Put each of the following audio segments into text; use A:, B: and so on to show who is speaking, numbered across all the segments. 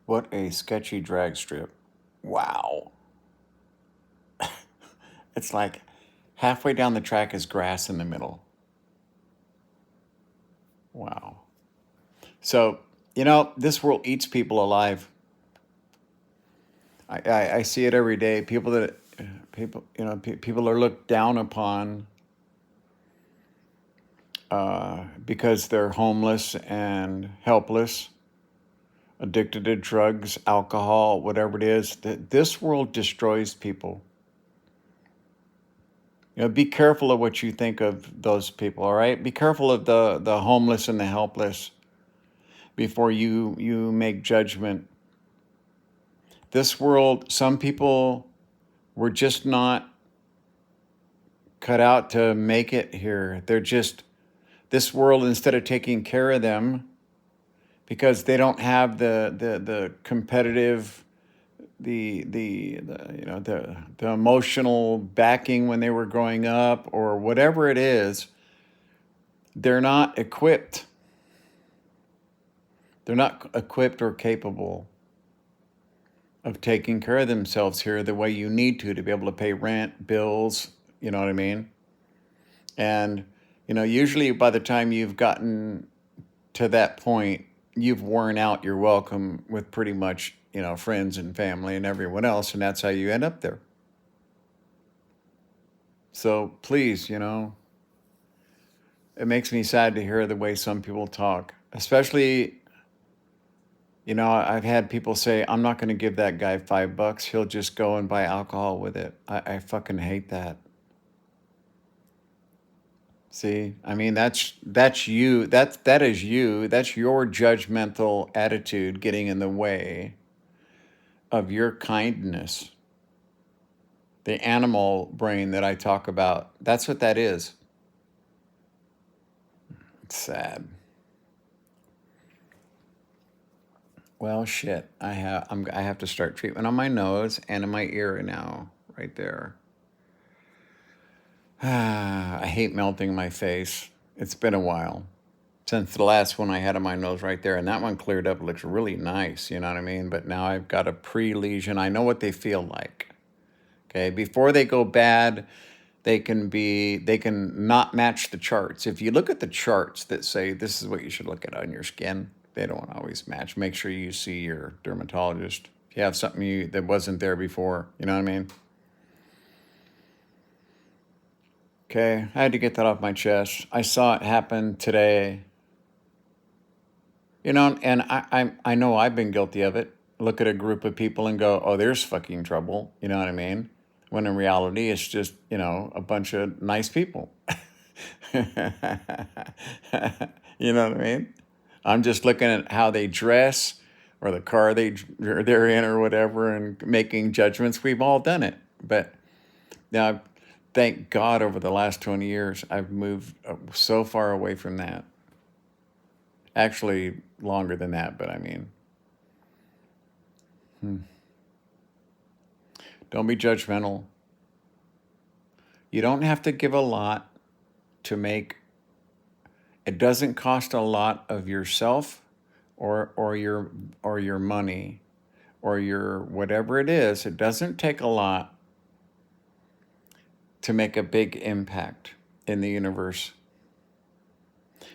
A: What a sketchy drag strip. Wow. It's like halfway down the track is grass in the middle. Wow. So, this world eats people alive. I see it every day. People are looked down upon because they're homeless and helpless, addicted to drugs, alcohol, whatever it is. This world destroys people. Be careful of what you think of those people, all right? Be careful of the homeless and the helpless before you make judgment. This world, some people were just not cut out to make it here. They're just, this world, instead of taking care of them, because they don't have the competitive, the emotional backing when they were growing up or whatever it is, they're not equipped. They're not equipped or capable of taking care of themselves here the way you need to be able to pay rent, bills, you know what I mean? And, usually by the time you've gotten to that point, you've worn out your welcome with pretty much, friends and family and everyone else, and that's how you end up there. So please, it makes me sad to hear the way some people talk, especially, I've had people say, I'm not going to give that guy $5. He'll just go and buy alcohol with it. I fucking hate that. See, I mean, that's you. That is you. That's your judgmental attitude getting in the way of your kindness. The animal brain that I talk about, that's what that is. It's sad. Well, shit. I have to start treatment on my nose and in my ear now, right there. I hate melting my face. It's been a while since the last one I had on my nose right there, and that one cleared up. It looks really nice, you know what I mean? But now I've got a pre-lesion. I know what they feel like. Okay, before they go bad, they can not match the charts. If you look at the charts that say this is what you should look at on your skin, they don't always match. Make sure you see your dermatologist. If you have something that wasn't there before, you know what I mean? Okay, I had to get that off my chest. I saw it happen today. And I know I've been guilty of it. Look at a group of people and go, oh, there's fucking trouble. You know what I mean? When in reality, it's just, a bunch of nice people. You know what I mean? I'm just looking at how they dress or the car they're in or whatever and making judgments. We've all done it. But now, thank God over the last 20 years, I've moved so far away from that. Actually, longer than that, but I mean, don't be judgmental. You don't have to give a lot to make. It doesn't cost a lot of yourself or your money or your whatever it is. It doesn't take a lot to make a big impact in the universe.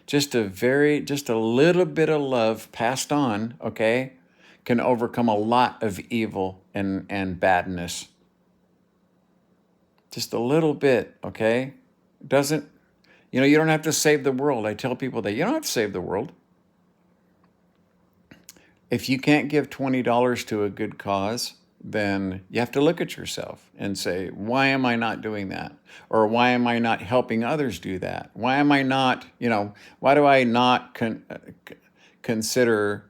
A: Just a little bit of love passed on, okay, can overcome a lot of evil and badness. Just a little bit, okay? Doesn't, you don't have to save the world. I tell people that you don't have to save the world. If you can't give $20 to a good cause, then you have to look at yourself and say, why am I not doing that? Or why am I not helping others do that? Why am I not, why do I not consider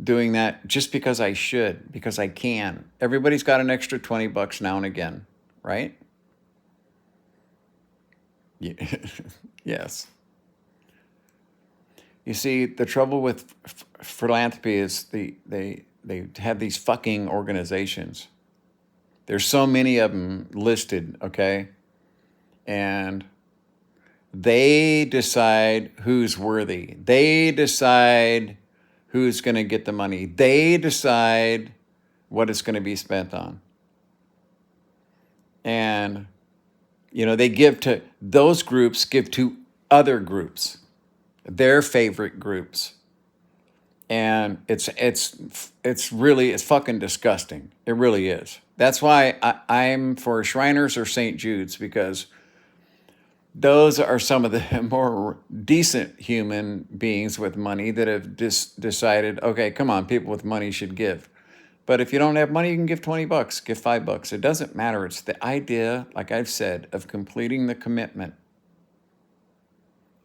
A: doing that just because I should, because I can? Everybody's got an extra $20 now and again, right? Yes. You see, the trouble with philanthropy is they have these fucking organizations. There's so many of them listed, okay? And they decide who's worthy. They decide who's going to get the money. They decide what it's going to be spent on. And, they give to, those groups give to other groups, their favorite groups. And it's fucking disgusting. It really is. That's why I'm for Shriners or St. Jude's, because those are some of the more decent human beings with money that have decided, okay, come on, people with money should give. But if you don't have money, you can give $20, give $5. It doesn't matter. It's the idea, like I've said, of completing the commitment.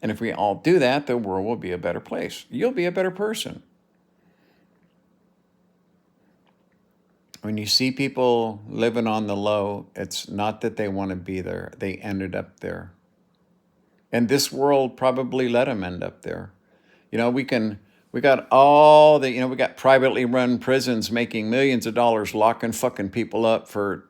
A: And if we all do that, the world will be a better place. You'll be a better person. When you see people living on the low, it's not that they want to be there. They ended up there. And this world probably let them end up there. We got all the, we got privately run prisons making millions of dollars, locking fucking people up for,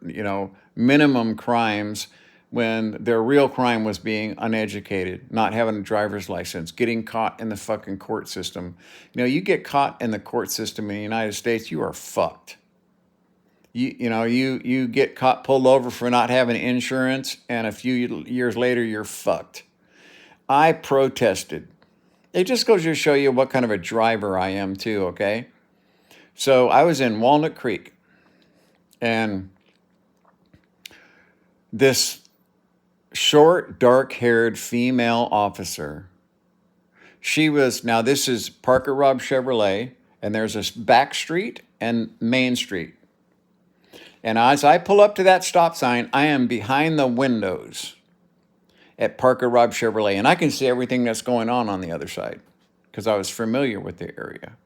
A: minimum crimes, when their real crime was being uneducated, not having a driver's license, getting caught in the fucking court system. You get caught in the court system in the United States, you are fucked. You get caught, pulled over for not having insurance, and a few years later, you're fucked. I protested. It just goes to show you what kind of a driver I am too, okay? So I was in Walnut Creek, and this short, dark-haired female officer, now this is Parker Robb Chevrolet, and there's a back street and Main Street. And as I pull up to that stop sign, I am behind the windows at Parker Robb Chevrolet, and I can see everything that's going on the other side because I was familiar with the area.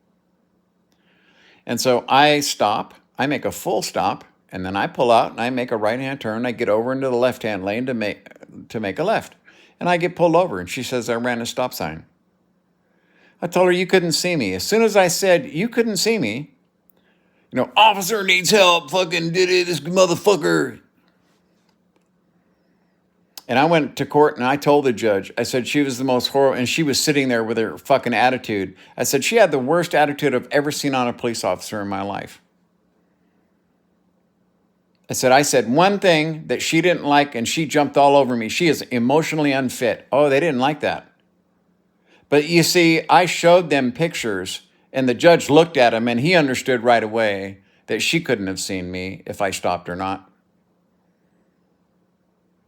A: And so I stop, I make a full stop, and then I pull out and I make a right-hand turn. I get over into the left-hand lane to make a left. And I get pulled over, and she says I ran a stop sign. I told her you couldn't see me. As soon as I said you couldn't see me, officer needs help, fucking did it, this motherfucker. And I went to court and I told the judge, I said she was the most horrible, and she was sitting there with her fucking attitude. I said she had the worst attitude I've ever seen on a police officer in my life. I said one thing that she didn't like, and she jumped all over me. She is emotionally unfit. Oh, they didn't like that. But you see, I showed them pictures, and the judge looked at them, and he understood right away that she couldn't have seen me if I stopped or not.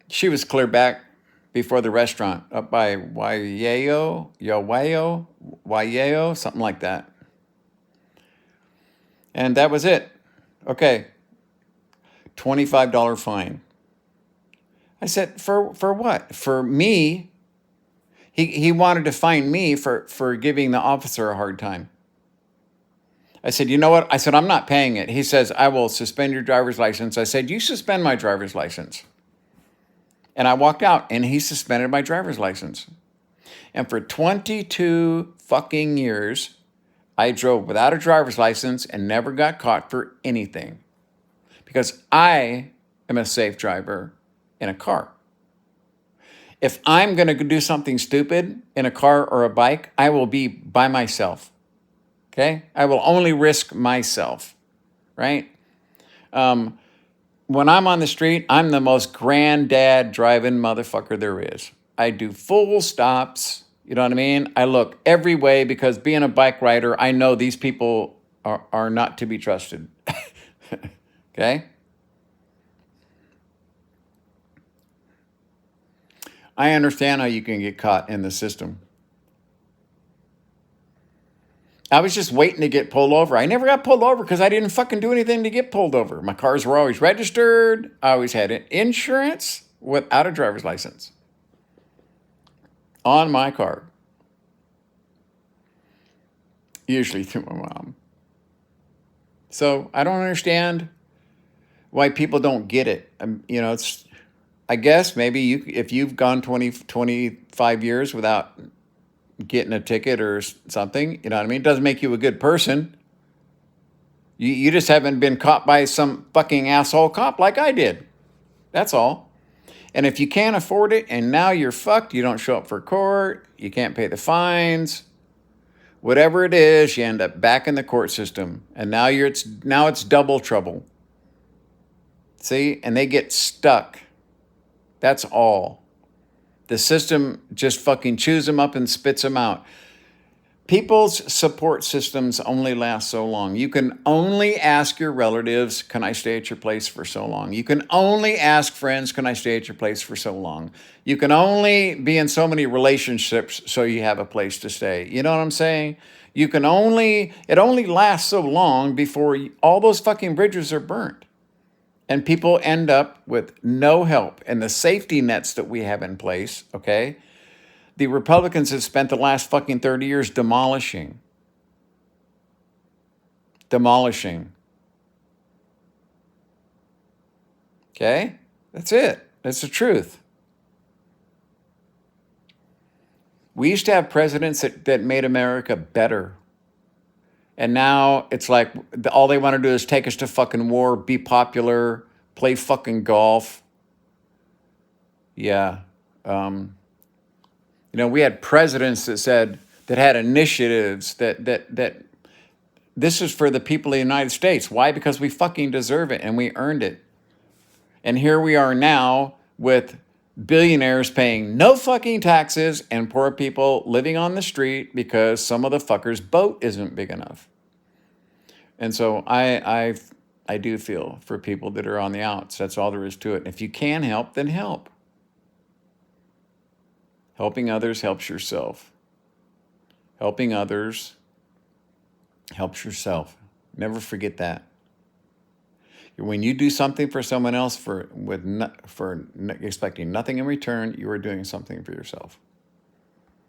A: She was clear back before the restaurant up by Wayeo, something like that. And that was it. Okay, $25 fine. I said, for what? For me? He wanted to fine me for giving the officer a hard time. I said, you know what? I said, I'm not paying it. He says, I will suspend your driver's license. I said, you suspend my driver's license. And I walked out, and he suspended my driver's license. And for 22 fucking years, I drove without a driver's license and never got caught for anything. Because I am a safe driver in a car. If I'm going to do something stupid in a car or a bike, I will be by myself. Okay? I will only risk myself. Right? When I'm on the street, I'm the most granddad driving motherfucker there is. I do full stops. You know what I mean? I look every way, because being a bike rider, I know these people are not to be trusted. Okay? I understand how you can get caught in the system. I was just waiting to get pulled over. I never got pulled over because I didn't fucking do anything to get pulled over. My cars were always registered. I always had insurance without a driver's license on my car. Usually through my mom. So I don't understand why people don't get it. It's, I guess maybe if you've gone 25 years without getting a ticket or something, you know what I mean? It doesn't make you a good person. You just haven't been caught by some fucking asshole cop like I did. That's all. And if you can't afford it and now you're fucked, you don't show up for court, you can't pay the fines, Whatever it is, you end up back in the court system, and now it's double trouble. See, and they get stuck. That's all. The system just fucking chews them up and spits them out. People's support systems only last so long. You can only ask your relatives, can I stay at your place for so long? You can only ask friends, can I stay at your place for so long? You can only be in so many relationships so you have a place to stay. You know what I'm saying? It only lasts so long before all those fucking bridges are burnt. And people end up with no help. And the safety nets that we have in place, okay? The Republicans have spent the last fucking 30 years demolishing. Okay? That's it. That's the truth. We used to have presidents that made America better. And now it's like all they want to do is take us to fucking war, be popular, play fucking golf. Yeah. We had presidents that had initiatives that this is for the people of the United States. Why? Because we fucking deserve it and we earned it. And here we are now with billionaires paying no fucking taxes and poor people living on the street because some of the fuckers' boat isn't big enough. And so I do feel for people that are on the outs. That's all there is to it. And if you can help, then help. Helping others helps yourself. Helping others helps yourself. Never forget that. When you do something for someone else for expecting nothing in return, you are doing something for yourself.